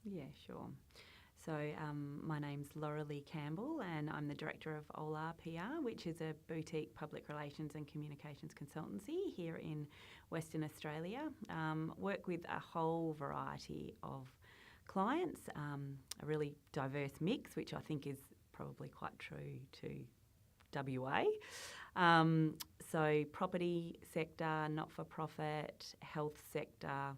Yeah, sure. So my name's Lorelei Campbell and I'm the Director of OLAR PR, which is a boutique public relations and communications consultancy here in Western Australia. Work with a whole variety of clients, a really diverse mix, which I think is probably quite true to WA. So property sector, not-for-profit, health sector,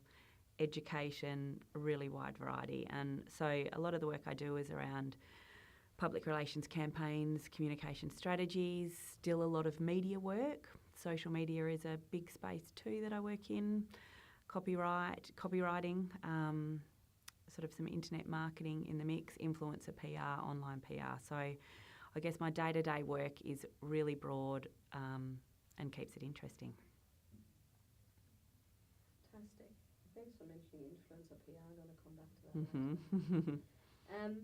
education, a really wide variety. And so a lot of the work I do is around public relations campaigns, communication strategies, still a lot of media work. Social media is a big space too that I work in. Copywriting, sort of some internet marketing in the mix, influencer PR, online PR. So I guess my day-to-day work is really broad and keeps it interesting. Fantastic. Thanks for mentioning influencer PR. I'm going to come back to that later.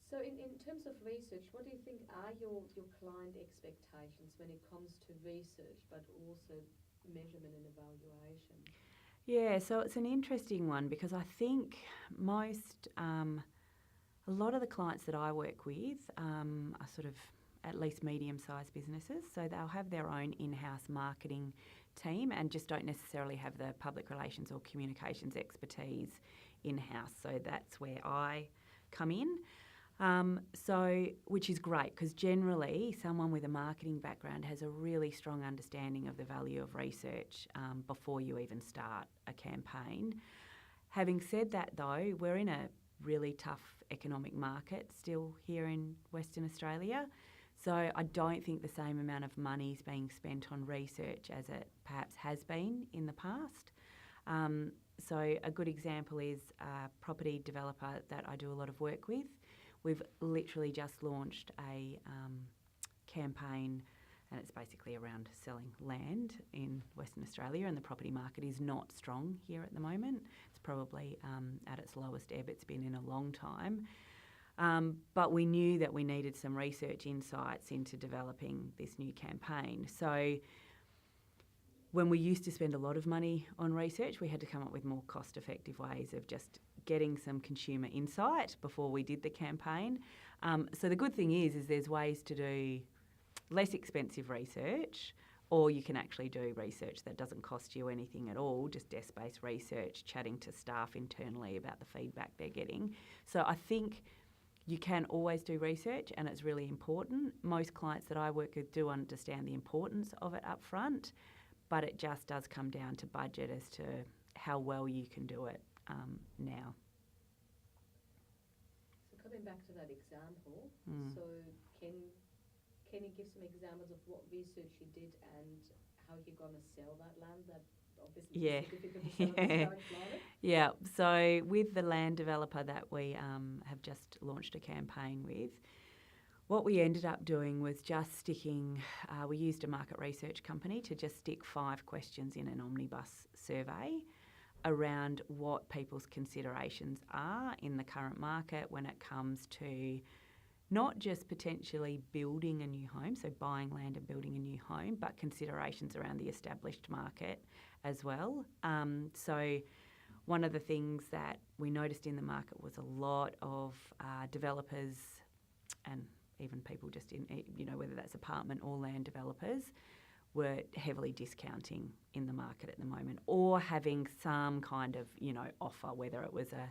So in terms of research, what do you think are your client expectations when it comes to research, but also measurement and evaluation? Yeah, so it's an interesting one because I think a lot of the clients that I work with are sort of at least medium-sized businesses, so they'll have their own in-house marketing team and just don't necessarily have the public relations or communications expertise in-house. So that's where I come in. Which is great because generally someone with a marketing background has a really strong understanding of the value of research before you even start a campaign. Having said that though, we're in a really tough economic market still here in Western Australia. So I don't think the same amount of money is being spent on research as it perhaps has been in the past. So a good example is a property developer that I do a lot of work with. We've literally just launched a campaign and it's basically around selling land in Western Australia, and the property market is not strong here at the moment. It's probably at its lowest ebb it's been in a long time. But we knew that we needed some research insights into developing this new campaign. So when we used to spend a lot of money on research, we had to come up with more cost-effective ways of just getting some consumer insight before we did the campaign. So the good thing is there's ways to do less expensive research, or you can actually do research that doesn't cost you anything at all, just desk-based research, chatting to staff internally about the feedback they're getting. So I think you can always do research and it's really important. Most clients that I work with do understand the importance of it up front, but it just does come down to budget as to how well you can do it now. So coming back to that example, so can you give some examples of what research you did and how you're going to sell that land? That obviously is difficult to sell at the start, Lorelei. Yeah, so with the land developer that we have just launched a campaign with, what we ended up doing was just sticking, we used a market research company to just stick 5 questions in an omnibus survey around what people's considerations are in the current market when it comes to not just potentially building a new home, so buying land and building a new home, but considerations around the established market as well. So one of the things that we noticed in the market was a lot of developers and even people just in, whether that's apartment or land developers, were heavily discounting in the market at the moment, or having some kind of, offer, whether it was a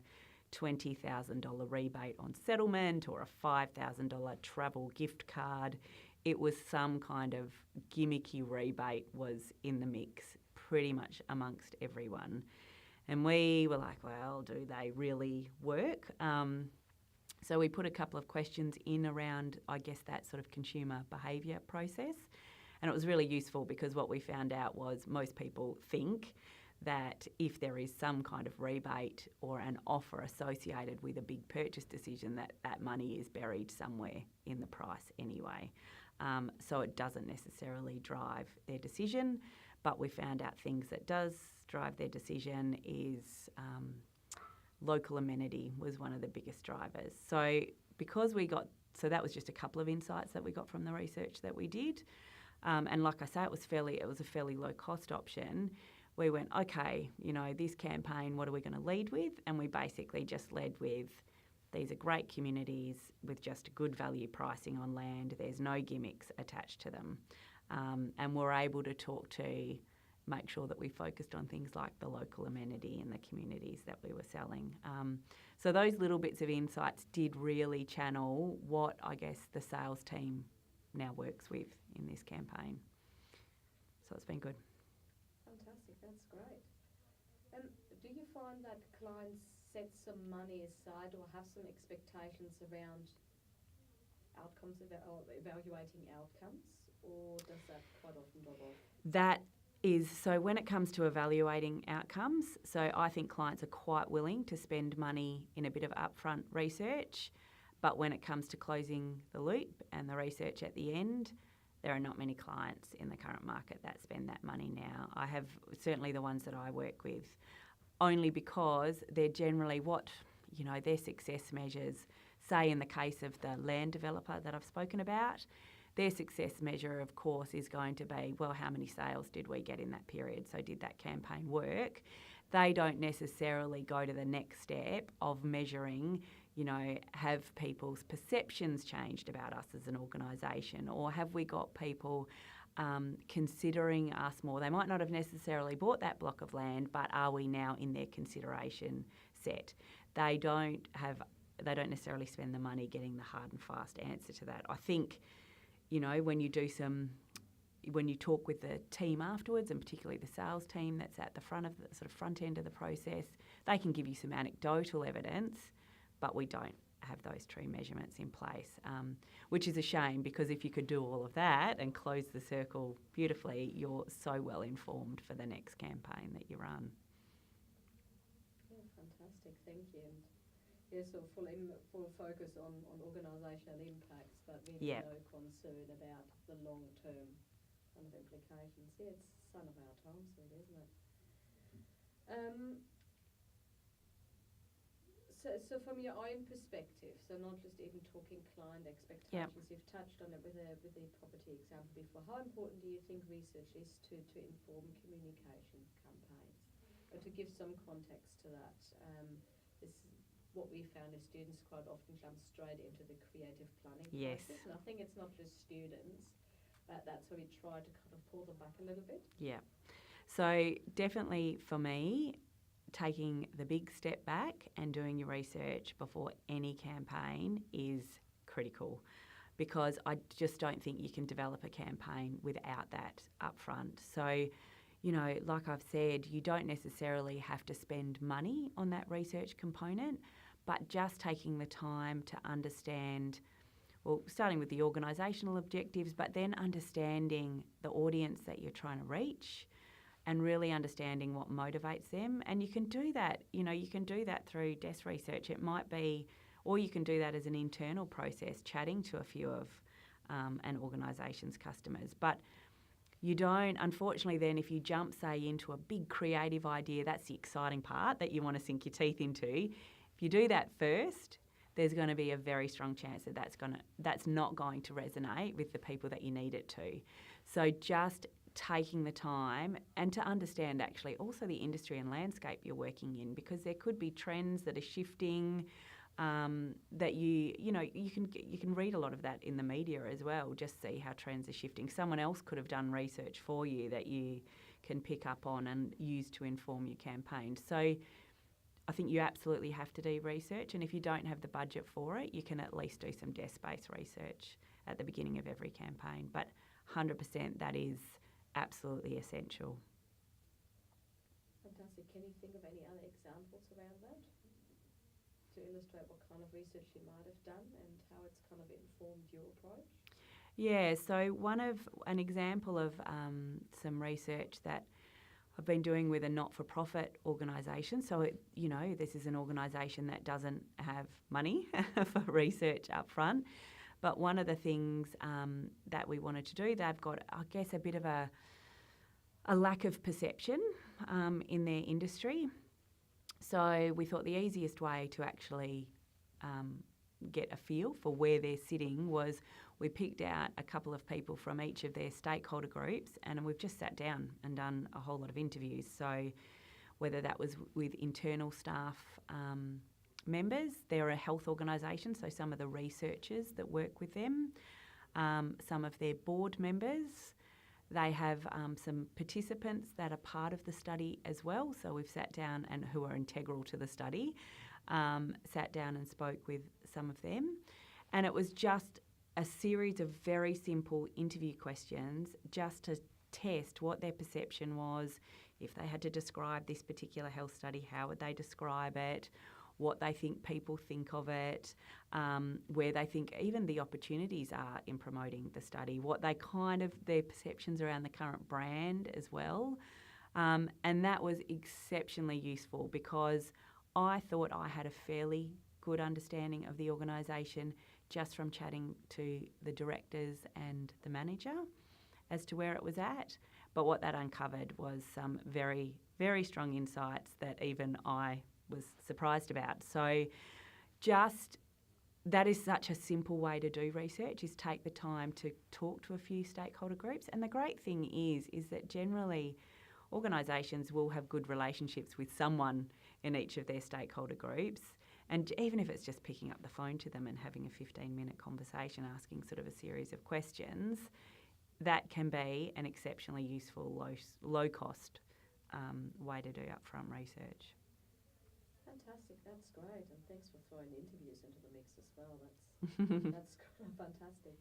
$20,000 rebate on settlement or a $5,000 travel gift card. It was some kind of gimmicky rebate was in the mix pretty much amongst everyone. And we were like, well, do they really work? So we put a couple of questions in around, I guess, that sort of consumer behaviour process. And it was really useful because what we found out was most people think that if there is some kind of rebate or an offer associated with a big purchase decision, that money is buried somewhere in the price anyway. So it doesn't necessarily drive their decision, but we found out things that does drive their decision is local amenity was one of the biggest drivers. So that was just a couple of insights that we got from the research that we did. And like I say, it was a fairly low cost option. we went, okay, this campaign, what are we going to lead with? And we basically just led with, these are great communities with just good value pricing on land. There's no gimmicks attached to them. And we're able to make sure that we focused on things like the local amenity in the communities that we were selling. So those little bits of insights did really channel what I guess the sales team now works with in this campaign. So it's been good. Fantastic, that's great. Do you find that clients set some money aside or have some expectations around outcomes or evaluating outcomes, or does that quite often drop off? That is, so when it comes to evaluating outcomes, so I think clients are quite willing to spend money in a bit of upfront research, but when it comes to closing the loop and the research at the end, there are not many clients in the current market that spend that money now. I have certainly the ones that I work with, only because they're generally their success measures, say in the case of the land developer that I've spoken about, their success measure, of course, is going to be, well, how many sales did we get in that period? So did that campaign work? They don't necessarily go to the next step of measuring, have people's perceptions changed about us as an organisation, or have we got people considering us more? They might not have necessarily bought that block of land, but are we now in their consideration set? They don't necessarily spend the money getting the hard and fast answer to that. I think, when you talk with the team afterwards, and particularly the sales team that's at the front of the sort of front end of the process, they can give you some anecdotal evidence, but we don't have those true measurements in place, which is a shame, because if you could do all of that and close the circle beautifully, you're so well informed for the next campaign that you run. Yeah, fantastic, thank you. So full focus on organisational impacts, but really no concern about the long-term kind of implications. Yeah, it's a sign of our times, really, isn't it? So from your own perspective, so not just even talking client expectations, you've touched on it with the property example before. How important do you think research is to inform communication campaigns? Or to give some context to that, what we found is students quite often jump straight into the creative planning process. And I think it's not just students, but that's where we try to kind of pull them back a little bit. Yeah. So definitely for me, taking the big step back and doing your research before any campaign is critical, because I just don't think you can develop a campaign without that upfront. So, like I've said, you don't necessarily have to spend money on that research component, but just taking the time to understand, well, starting with the organisational objectives, but then understanding the audience that you're trying to reach and really understanding what motivates them. And you can do that, through desk research. It might be, or you can do that as an internal process, chatting to a few of an organisation's customers. But you don't, unfortunately, then if you jump, say, into a big creative idea, that's the exciting part that you want to sink your teeth into. If you do that first, there's going to be a very strong chance that that's not going to resonate with the people that you need it to. So just taking the time and to understand actually also the industry and landscape you're working in, because there could be trends that are shifting, that you can read a lot of that in the media as well, just see how trends are shifting. Someone else could have done research for you that you can pick up on and use to inform your campaign. So I think you absolutely have to do research, and if you don't have the budget for it, you can at least do some desk-based research at the beginning of every campaign. But 100% that is absolutely essential. Fantastic. Can you think of any other examples around that to illustrate what kind of research you might have done and how it's kind of informed your approach? Yeah, so an example of some research that I've been doing with a not-for-profit organisation. So, this is an organisation that doesn't have money for research up front. But one of the things that we wanted to do, they've got, I guess, a bit of a lack of perception in their industry. So we thought the easiest way to actually, get a feel for where they're sitting was we picked out a couple of people from each of their stakeholder groups, and we've just sat down and done a whole lot of interviews. So whether that was with internal staff members, they're a health organisation, so some of the researchers that work with them, some of their board members. They have some participants that are part of the study as well. So we've sat down, and who are integral to the study, sat down and spoke with some of them. And it was just a series of very simple interview questions just to test what their perception was. If they had to describe this particular health study, how would they describe it? What they think people think of it, where they think even the opportunities are in promoting the study, what they their perceptions around the current brand as well. And that was exceptionally useful because I thought I had a fairly good understanding of the organisation just from chatting to the directors and the manager as to where it was at. But what that uncovered was some very, very strong insights that even I was surprised about. So that is such a simple way to do research, is take the time to talk to a few stakeholder groups. And the great thing is that generally organisations will have good relationships with someone in each of their stakeholder groups. And even if it's just picking up the phone to them and having a 15-minute conversation, asking sort of a series of questions, that can be an exceptionally useful, low-cost way to do upfront research. Fantastic, that's great, and thanks for throwing interviews into the mix as well. That's fantastic.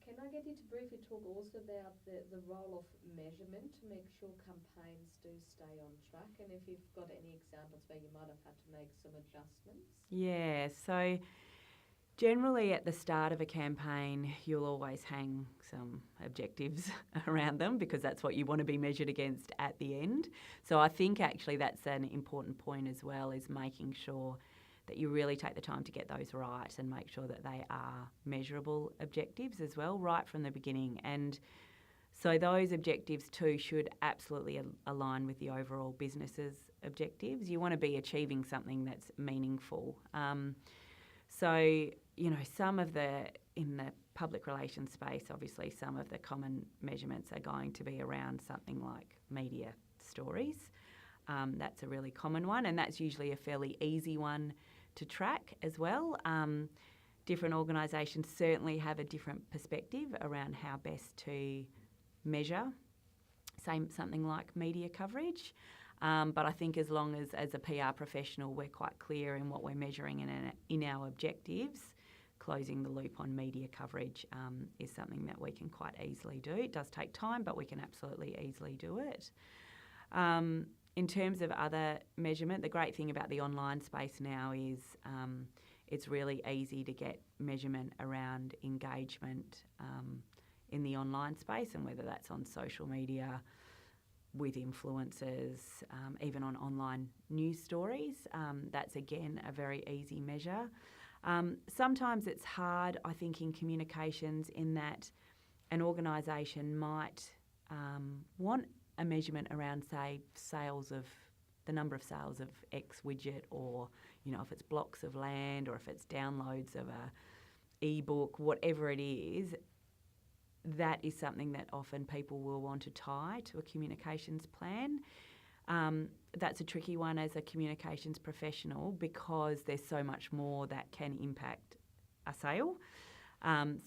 Can I get you to briefly talk also about the role of measurement to make sure campaigns do stay on track, and if you've got any examples where you might have had to make some adjustments? Yeah, so generally at the start of a campaign, you'll always hang some objectives around them because that's what you want to be measured against at the end. So I think actually that's an important point as well, is making sure that you really take the time to get those right and make sure that they are measurable objectives as well right from the beginning. And so those objectives too should absolutely align with the overall business's objectives. You want to be achieving something that's meaningful. So, some of in the public relations space, obviously some of the common measurements are going to be around something like media stories. That's a really common one, and that's usually a fairly easy one to track as well. Different organisations certainly have a different perspective around how best to measure something like media coverage. But I think as long as a PR professional we're quite clear in what we're measuring in our objectives, closing the loop on media coverage is something that we can quite easily do. It does take time, but we can absolutely easily do it. In terms of other measurement, the great thing about the online space now is it's really easy to get measurement around engagement in the online space, and whether that's on social media, with influencers, even on online news stories. That's, again, a very easy measure. Sometimes it's hard, I think, in communications in that an organisation might want a measurement around, say, the number of sales of X widget, or, if it's blocks of land or if it's downloads of a ebook, whatever it is. That is something that often people will want to tie to a communications plan. That's a tricky one as a communications professional because there's so much more that can impact a sale.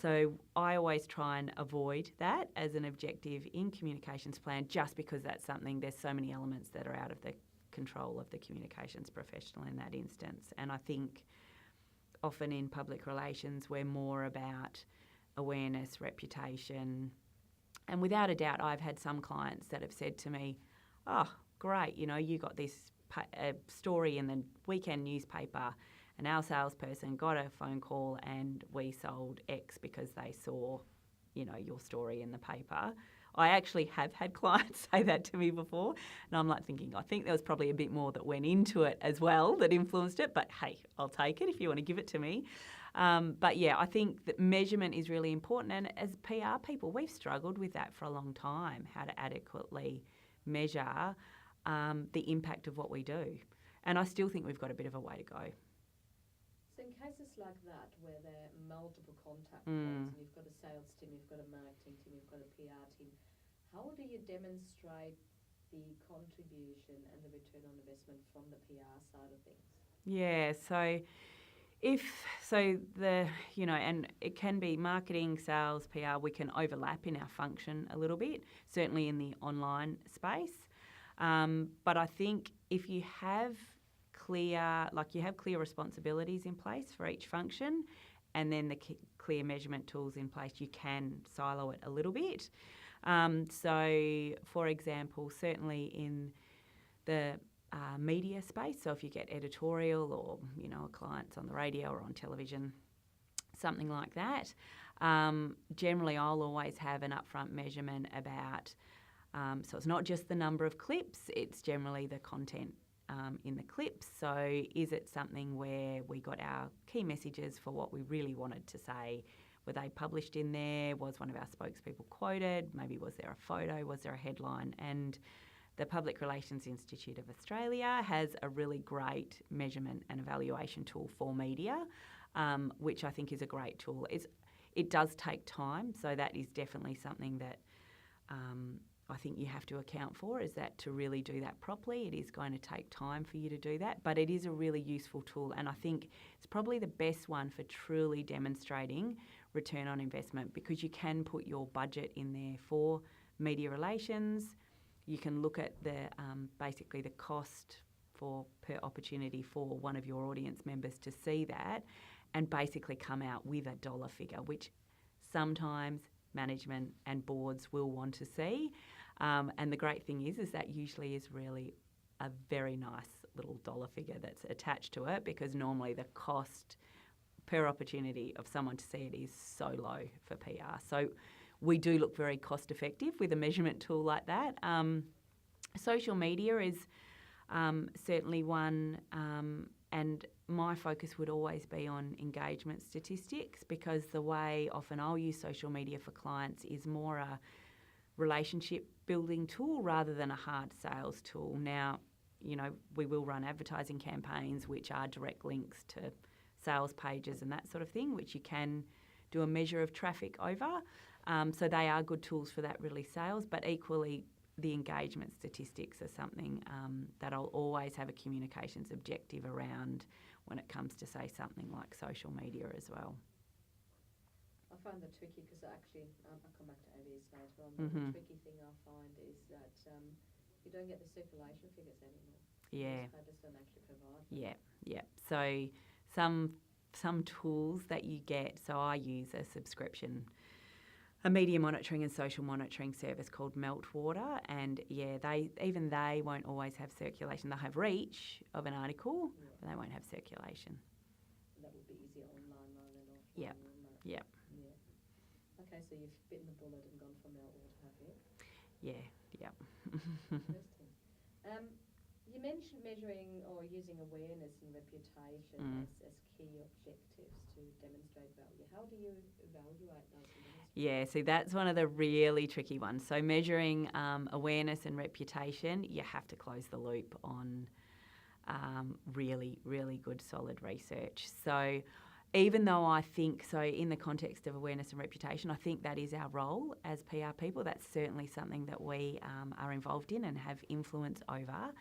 So I always try and avoid that as an objective in communications plan, just because that's something, there's so many elements that are out of the control of the communications professional in that instance. And I think often in public relations we're more about awareness, reputation. And without a doubt, I've had some clients that have said to me, oh, great, you got this story in the weekend newspaper and our salesperson got a phone call and we sold X because they saw, your story in the paper. I actually have had clients say that to me before, and I'm like thinking, I think there was probably a bit more that went into it as well that influenced it, but hey, I'll take it if you want to give it to me. But yeah, I think that measurement is really important, and as PR people, we've struggled with that for a long time, how to adequately measure the impact of what we do. And I still think we've got a bit of a way to go. So So in cases like that, where there are multiple contact points, and you've got a sales team, you've got a marketing team, you've got a PR team, how do you demonstrate the contribution and the return on investment from the PR side of things? Yeah, and it can be marketing, sales, PR, we can overlap in our function a little bit, certainly in the online space. But I think if you have clear responsibilities in place for each function, and then the clear measurement tools in place, you can silo it a little bit. So, for example, certainly in the media space, so if you get editorial or, clients on the radio or on television, something like that, generally I'll always have an upfront measurement about, so it's not just the number of clips, it's generally the content in the clips. So is it something where we got our key messages for what we really wanted to say? Were they published in there? Was one of our spokespeople quoted? Maybe was there a photo? Was there a headline? And the Public Relations Institute of Australia has a really great measurement and evaluation tool for media, which I think is a great tool. It does take time, so that is definitely something that I think you have to account for, is that to really do that properly, it is going to take time for you to do that, but it is a really useful tool, and I think it's probably the best one for truly demonstrating return on investment, because you can put your budget in there for media relations. You can look at the basically the cost per opportunity for one of your audience members to see that, and basically come out with a dollar figure, which sometimes management and boards will want to see. And the great thing is that usually is really a very nice little dollar figure that's attached to it, because normally the cost per opportunity of someone to see it is so low for PR. So we do look very cost effective with a measurement tool like that. Social media is certainly one, and my focus would always be on engagement statistics, because the way often I'll use social media for clients is more a relationship building tool rather than a hard sales tool. Now, we will run advertising campaigns which are direct links to sales pages and that sort of thing, which you can do a measure of traffic over. So they are good tools for that, really, sales, but equally the engagement statistics are something that I'll always have a communications objective around when it comes to, say, something like social media as well. I find that tricky because actually, I'll come back to ABS later on, but the tricky thing I find is that you don't get the circulation figures anymore. Yeah. Newspapers don't actually provide them. Yeah. So some tools that you get, so I use a subscription, a media monitoring and social monitoring service called Meltwater, and they won't always have circulation. They'll have reach of an article, but they won't have circulation. And that would be easier online rather than offline. Yep. Yeah. Okay, so you've bitten the bullet and gone for Meltwater, have you? Yeah. Yep. Interesting. You mentioned measuring or using awareness and reputation as key objectives to demonstrate value. How do you evaluate those? Yeah, see, that's one of the really tricky ones. So measuring awareness and reputation, you have to close the loop on really, really good, solid research. So even though I think, so in the context of awareness and reputation, I think that is our role as PR people. That's certainly something that we are involved in and have influence over.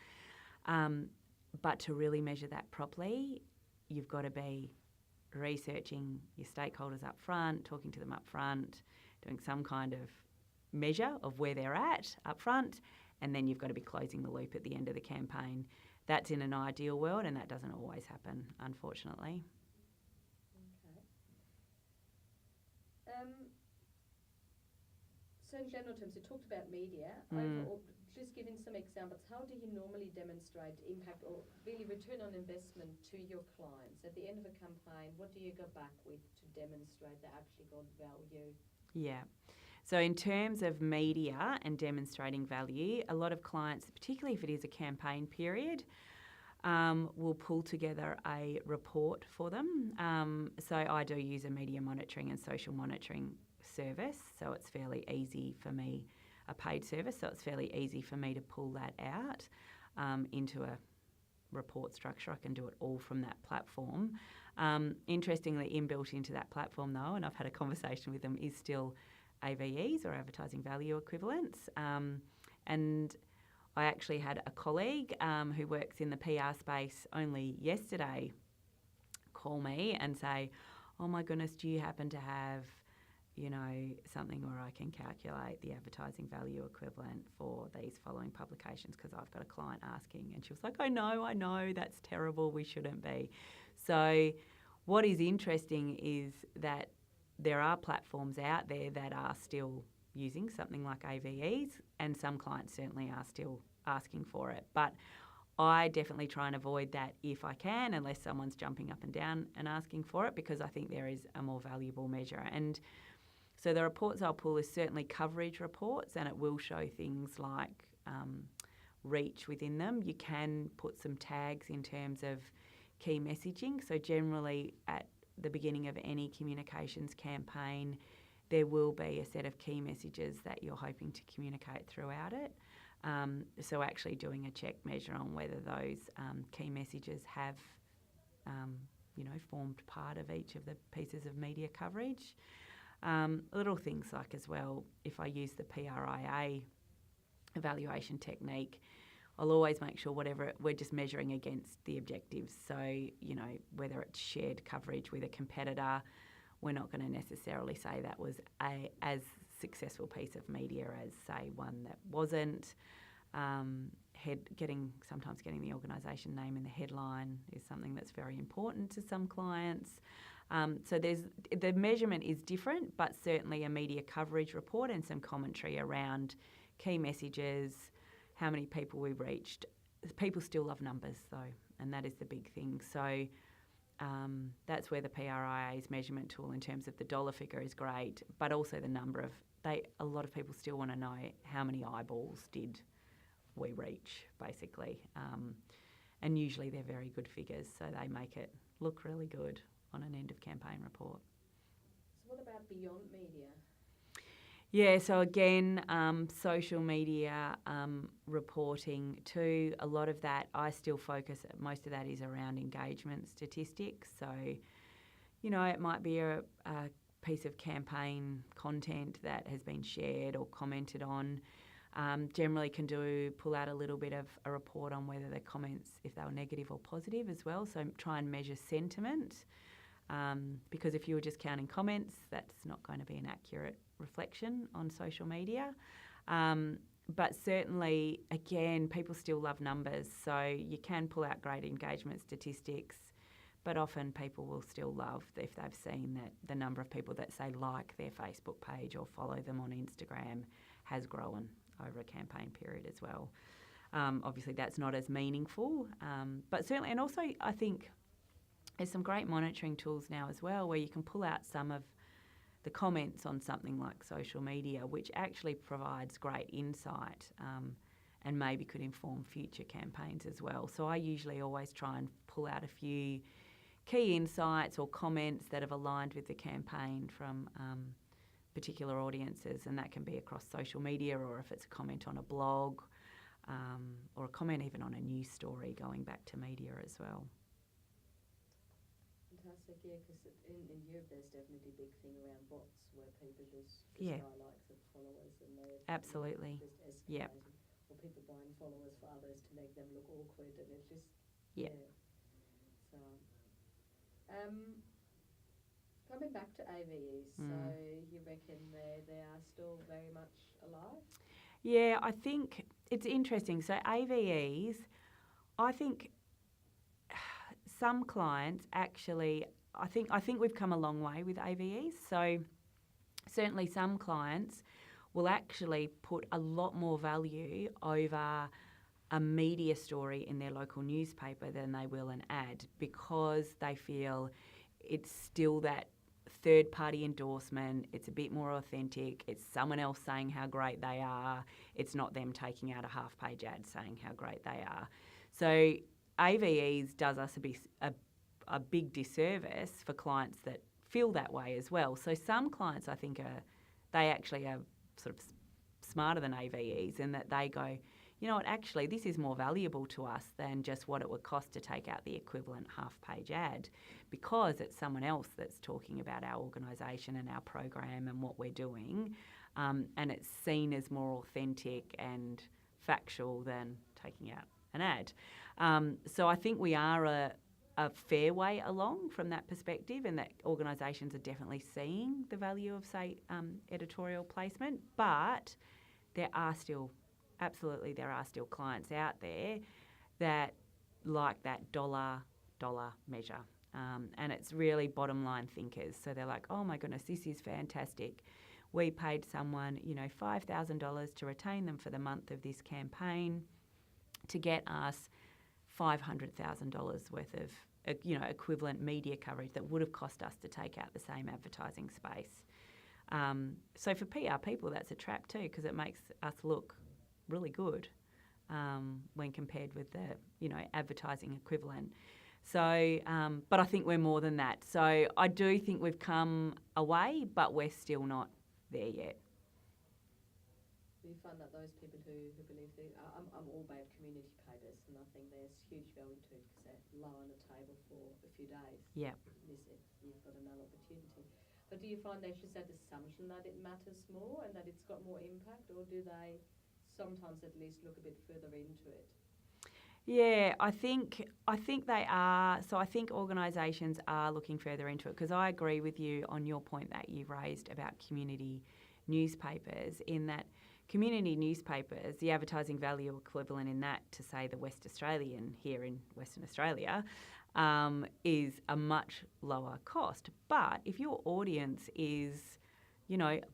But to really measure that properly, you've got to be researching your stakeholders up front, talking to them up front, doing some kind of measure of where they're at up front, and then you've got to be closing the loop at the end of the campaign. That's in an ideal world, and that doesn't always happen, unfortunately. Okay. So in general terms, you talked about media. Overall, just giving some examples, how do you normally demonstrate impact or really return on investment to your clients? At the end of a campaign, what do you go back with to demonstrate they actually got value? Yeah. So in terms of media and demonstrating value, a lot of clients, particularly if it is a campaign period, will pull together a report for them. So I do use a media monitoring and social monitoring service, so it's fairly easy for me, a paid service, so it's fairly easy for me to pull that out into report structure. I can do it all from that platform. Interestingly, inbuilt into that platform though, and I've had a conversation with them, is still AVEs or advertising value equivalents. And I actually had a colleague who works in the PR space only yesterday call me and say, oh my goodness, do you happen to have, something where I can calculate the advertising value equivalent for these following publications, because I've got a client asking. And she was like, I know, that's terrible, we shouldn't be. So what is interesting is that there are platforms out there that are still using something like AVEs, and some clients certainly are still asking for it. But I definitely try and avoid that if I can, unless someone's jumping up and down and asking for it, because I think there is a more valuable measure. And so the reports I'll pull is certainly coverage reports, and it will show things like reach within them. You can put some tags in terms of key messaging. So generally at the beginning of any communications campaign, there will be a set of key messages that you're hoping to communicate throughout it. So actually doing a check measure on whether those key messages have, formed part of each of the pieces of media coverage. Little things like as well, if I use the PRIA evaluation technique, I'll always make sure we're just measuring against the objectives. So, whether it's shared coverage with a competitor, we're not going to necessarily say that was as successful piece of media as, say, one that wasn't. Sometimes getting the organisation name in the headline is something that's very important to some clients. So the measurement is different, but certainly a media coverage report and some commentary around key messages, how many people we reached. People still love numbers though, and that is the big thing. So that's where the PRIA's measurement tool in terms of the dollar figure is great, but also the number of, a lot of people still want to know how many eyeballs did we reach, basically. And usually they're very good figures, so they make it look really good on an end of campaign report. So what about beyond media? Yeah, so again, social media reporting too, a lot of that I still focus, most of that is around engagement statistics. So, it might be a piece of campaign content that has been shared or commented on. Generally can pull out a little bit of a report on whether the comments, if they were negative or positive as well. So try and measure sentiment, because if you were just counting comments, that's not going to be an accurate reflection on social media. But certainly, again, people still love numbers, so you can pull out great engagement statistics, but often people will still love if they've seen that the number of people that say like their Facebook page or follow them on Instagram has grown over a campaign period as well. Obviously, that's not as meaningful, but certainly, and also I think there's some great monitoring tools now as well where you can pull out some of the comments on something like social media, which actually provides great insight and maybe could inform future campaigns as well. So I usually always try and pull out a few key insights or comments that have aligned with the campaign from particular audiences, and that can be across social media, or if it's a comment on a blog or a comment even on a news story going back to media as well. Fantastic, yeah, because in Europe there's definitely a big thing around bots where people just Yeah. buy likes of followers and they're Absolutely. just escalating. Yep. Or people buying followers for others to make them look awkward, and it's just Yep. yeah. So coming back to AVEs, so you reckon they are still very much alive? Yeah, I think it's interesting. So AVEs, I think some clients actually, I think we've come a long way with AVEs. So certainly some clients will actually put a lot more value over a media story in their local newspaper than they will an ad, because they feel it's still that third-party endorsement, it's a bit more authentic, it's someone else saying how great they are, it's not them taking out a half-page ad saying how great they are. So AVEs does us a big disservice for clients that feel that way as well. So some clients, I think, they actually are sort of smarter than AVEs in that they go, you know what, actually this is more valuable to us than just what it would cost to take out the equivalent half-page ad, because it's someone else that's talking about our organisation and our program and what we're doing, and it's seen as more authentic and factual than taking out an ad. So I think we are a fair way along from that perspective, and that organisations are definitely seeing the value of, say, editorial placement, but there are still clients out there that like that dollar measure. And it's really bottom line thinkers. So they're like, oh my goodness, this is fantastic. We paid someone, $5,000 to retain them for the month of this campaign to get us $500,000 worth of equivalent media coverage that would have cost us to take out the same advertising space. So for PR people, that's a trap too, because it makes us look really good when compared with the advertising equivalent. So, but I think we're more than that. So I do think we've come a way, but we're still not there yet. We find that those people who believe I'm all about community papers, and I think there's huge value to it because they lie on the table for a few days. Yeah. You've got another opportunity. But do you find there's just that assumption that it matters more and that it's got more impact, or do they sometimes at least look a bit further into it? Yeah, I think they are. So I think organisations are looking further into it, because I agree with you on your point that you raised about community newspapers, in that community newspapers, the advertising value equivalent in that to, say, the West Australian here in Western Australia, is a much lower cost. But if your audience is,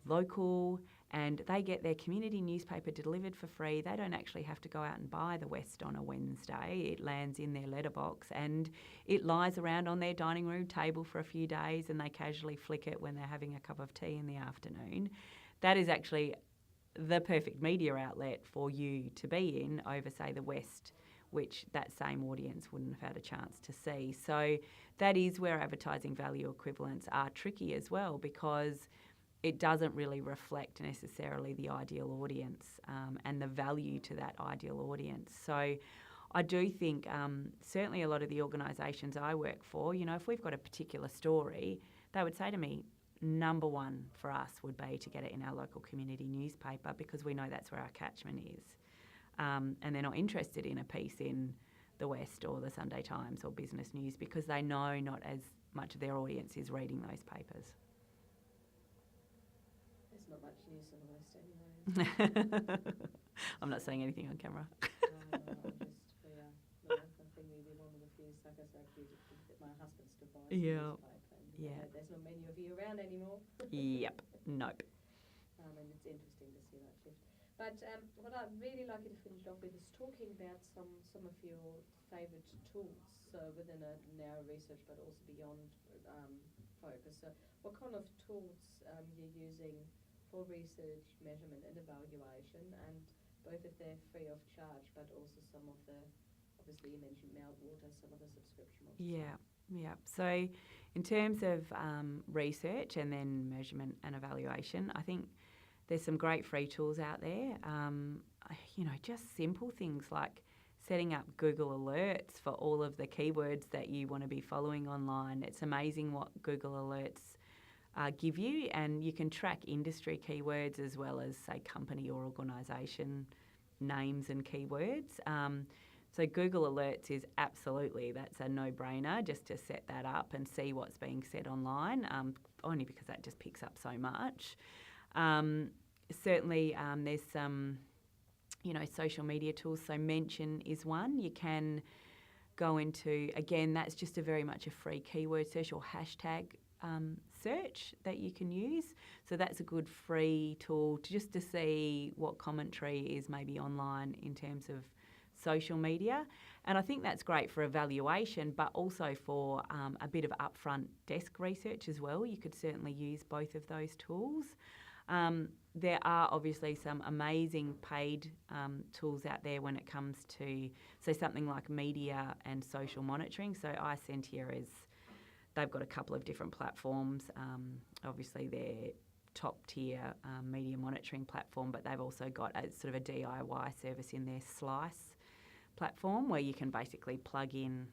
local and they get their community newspaper delivered for free, they don't actually have to go out and buy the West on a Wednesday. It lands in their letterbox and it lies around on their dining room table for a few days, and they casually flick it when they're having a cup of tea in the afternoon. That is actually the perfect media outlet for you to be in over, say, the West, which that same audience wouldn't have had a chance to see. So that is where advertising value equivalents are tricky as well, because it doesn't really reflect necessarily the ideal audience and the value to that ideal audience. So I do think certainly a lot of the organisations I work for, if we've got a particular story, they would say to me, number one for us would be to get it in our local community newspaper, because we know that's where our catchment is. And they're not interested in a piece in the West or the Sunday Times or Business News, because they know not as much of their audience is reading those papers. There's not much news in the West anyway. I'm not saying anything on camera. I think maybe one of the few suckers my husband still buys the newspaper. Yeah. There's not many of you around anymore. Yep. Nope. And it's interesting to see that shift. But what I'd really like you to finish off with is talking about some of your favourite tools. So within a narrow research, but also beyond focus. So what kind of tools you're using for research, measurement, and evaluation, and both if they're free of charge, but also some of the, obviously you mentioned Meltwater, some of the subscription ones. Yeah. So in terms of research and then measurement and evaluation, I think there's some great free tools out there. Just simple things like setting up Google Alerts for all of the keywords that you want to be following online. It's amazing what Google Alerts give you, and you can track industry keywords as well as, say, company or organisation names and keywords. So Google Alerts is that's a no-brainer, just to set that up and see what's being said online, only because that just picks up so much. Certainly there's some, social media tools. So Mention is one. You can go into, again, that's just very much a free keyword search or hashtag search that you can use. So that's a good free tool to see what commentary is maybe online in terms of social media. And I think that's great for evaluation, but also for a bit of upfront desk research as well. You could certainly use both of those tools. There are obviously some amazing paid tools out there when it comes to, say, something like media and social monitoring. So iSentia they've got a couple of different platforms. Obviously, they're top-tier media monitoring platform, but they've also got a sort of a DIY service in their Slice platform where you can basically plug in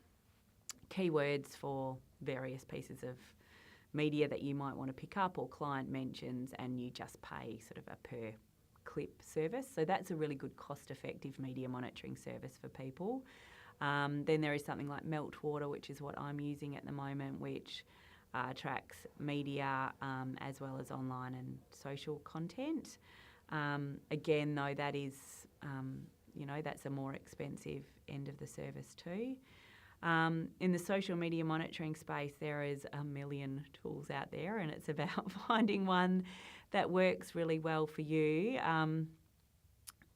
keywords for various pieces of media that you might want to pick up or client mentions, and you just pay sort of a per clip service. So that's a really good cost-effective media monitoring service for people. Then there is something like Meltwater, which is what I'm using at the moment, which tracks media as well as online and social content. Again, though, that is, that's a more expensive end of the service too. In the social media monitoring space, there is a million tools out there, and it's about finding one that works really well for you.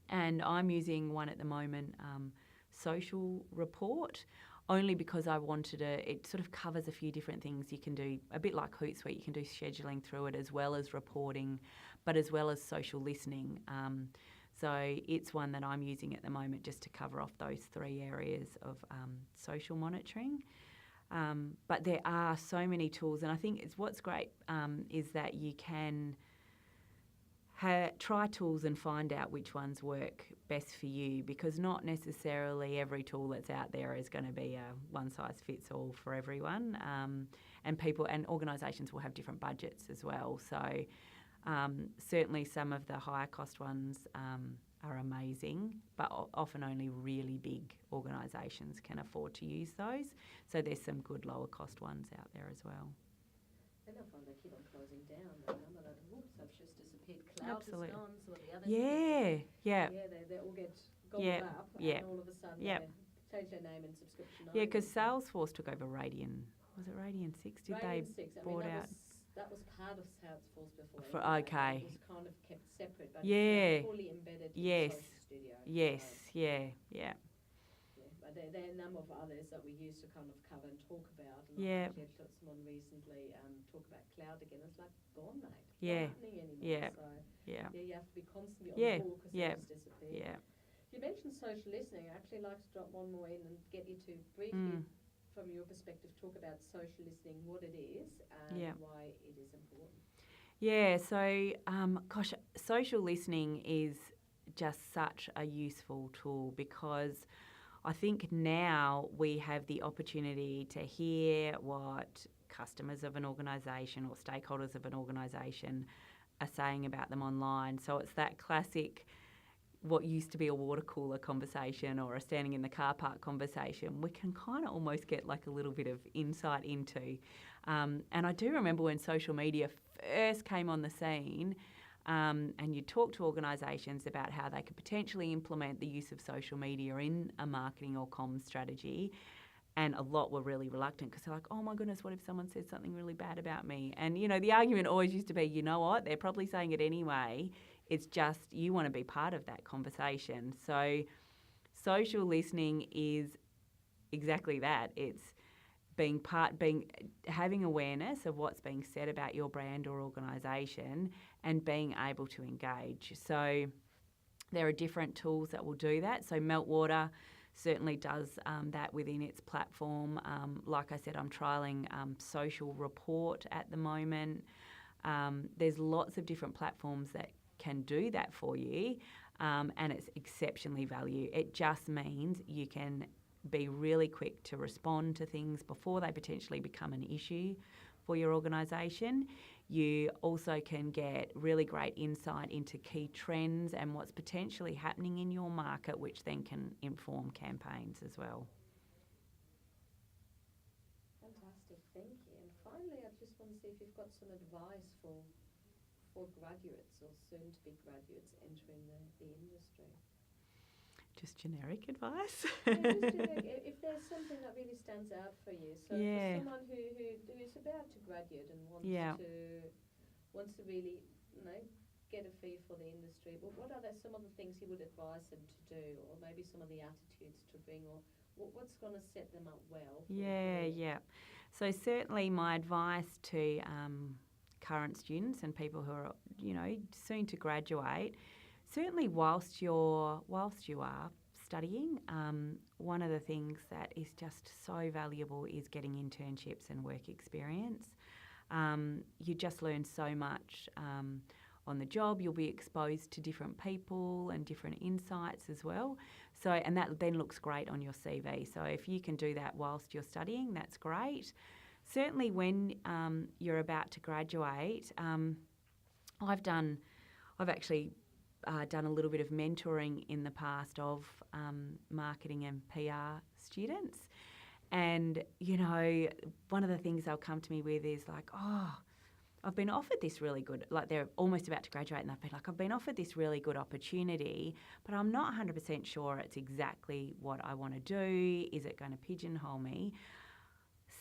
And I'm using one at the moment, Social Report, only because I wanted it sort of covers a few different things you can do, a bit like Hootsuite. You can do scheduling through it as well as reporting, but as well as social listening. So it's one that I'm using at the moment just to cover off those three areas of social monitoring. But there are so many tools, and I think what's great is that you can try tools and find out which ones work best for you, because not necessarily every tool that's out there is going to be a one-size-fits-all for everyone. And people and organisations will have different budgets as well. So certainly some of the higher cost ones are amazing, but often only really big organisations can afford to use those. So there's some good lower cost ones out there as well. And I find they keep on closing down. I'm like, whoops, I've just disappeared. Cloud Absolutely. is gone, some of the others. Yeah. Yeah, they all get gobbled up, and all of a sudden they change their name and subscription. Yeah, because Salesforce took over Radian. Was it Radian 6? Did Radian they 6. bought out? That was part of Salesforce before. Okay. It was kind of kept separate, but Yeah. it's fully embedded in Yes. Social Studio. Yes. So, yeah. yeah, but there are a number of others that we used to kind of cover and talk about. And Yeah. I actually had someone recently talk about cloud again. It's like gone, mate. Yeah. Not happening anymore. Yeah. So Yeah. you have to be constantly on Yeah. the ball because Yeah. they just disappear. Yeah. You mentioned social listening. I'd actually like to drop one more in and get you to briefly, from your perspective, talk about social listening, what it is, and why it is important. Yeah, so, social listening is just such a useful tool, because I think now we have the opportunity to hear what customers of an organisation or stakeholders of an organisation are saying about them online. So it's that classic, what used to be a water cooler conversation or a standing in the car park conversation, we can kind of almost get like a little bit of insight into. And I do remember when social media first came on the scene, and you talk to organisations about how they could potentially implement the use of social media in a marketing or comms strategy, and a lot were really reluctant because they're like, oh my goodness, what if someone says something really bad about me? And, the argument always used to be, you know what, they're probably saying it anyway. It's just you want to be part of that conversation. So social listening is exactly that. It's having awareness of what's being said about your brand or organisation and being able to engage. So there are different tools that will do that. So Meltwater certainly does that within its platform. Like I said, I'm trialling Social Report at the moment. There's lots of different platforms that can do that for you, and it's exceptionally valuable. It just means you can be really quick to respond to things before they potentially become an issue for your organisation. You also can get really great insight into key trends and what's potentially happening in your market, which then can inform campaigns as well. Fantastic, thank you. And finally, I just want to see if you've got some advice for graduates or soon-to-be graduates entering the industry. Just generic advice? Yeah, just generic. If there's something that really stands out for you. So for someone who is about to graduate and wants to really, get a feel for the industry, but what are some of the things you would advise them to do, or maybe some of the attitudes to bring, or what's going to set them up well? So certainly my advice to current students and people who are, soon to graduate, certainly whilst you are studying, one of the things that is just so valuable is getting internships and work experience. You just learn so much on the job. You'll be exposed to different people and different insights as well. So, and that then looks great on your CV. So if you can do that whilst you're studying, that's great. Certainly when you're about to graduate, I've actually done a little bit of mentoring in the past of marketing and PR students. And, you know, one of the things they'll come to me with is like, oh, I've been offered this really good, like they're almost about to graduate and they've been like, I've been offered this really good opportunity, but I'm not 100% sure it's exactly what I want to do. Is it going to pigeonhole me?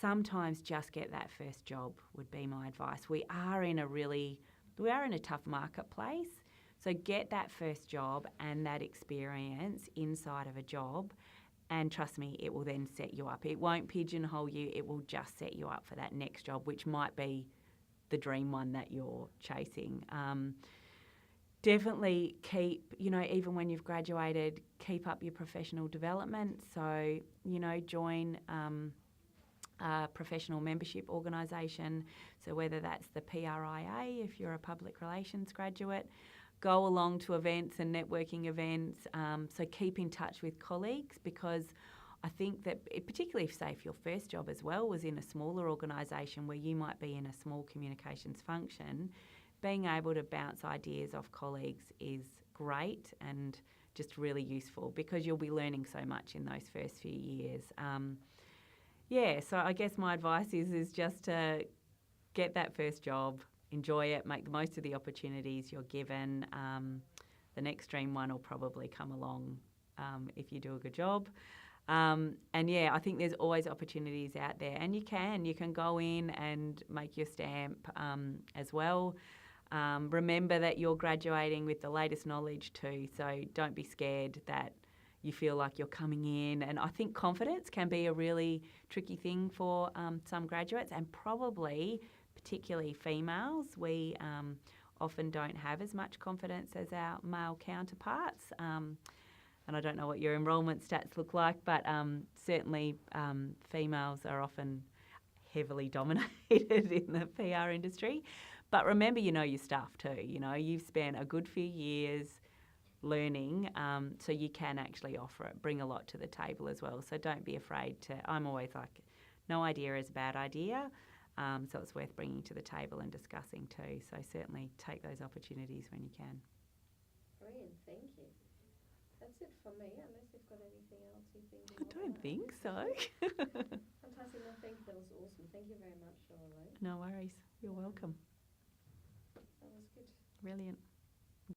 Sometimes just get that first job would be my advice. We are in a tough marketplace. So get that first job and that experience inside of a job, and trust me, it will then set you up. It won't pigeonhole you. It will just set you up for that next job, which might be the dream one that you're chasing. Definitely keep, even when you've graduated, keep up your professional development. So, join a professional membership organisation. So whether that's the PRIA, if you're a public relations graduate, go along to events and networking events. So keep in touch with colleagues, because I think that, particularly if your first job as well was in a smaller organisation where you might be in a small communications function, being able to bounce ideas off colleagues is great and just really useful, because you'll be learning so much in those first few years. So I guess my advice is just to get that first job, enjoy it, make the most of the opportunities you're given. The next dream one will probably come along if you do a good job. I think there's always opportunities out there, and you can go in and make your stamp as well. Remember that you're graduating with the latest knowledge too, so don't be scared that you feel like you're coming in. And I think confidence can be a really tricky thing for some graduates, and probably particularly females. We often don't have as much confidence as our male counterparts. And I don't know what your enrolment stats look like, but certainly females are often heavily dominated in the PR industry. But remember, you know your stuff too. You've spent a good few years learning, so you can actually bring a lot to the table as well. So don't be afraid to. I'm always like, no idea is a bad idea. So it's worth bringing to the table and discussing too. So certainly take those opportunities when you can. Brilliant, thank you. That's it for me, unless you've got anything else you think. I don't think so. Fantastic. No, thank you. That was awesome. Thank you very much, Lorelei. No worries. You're welcome. That was good. Brilliant.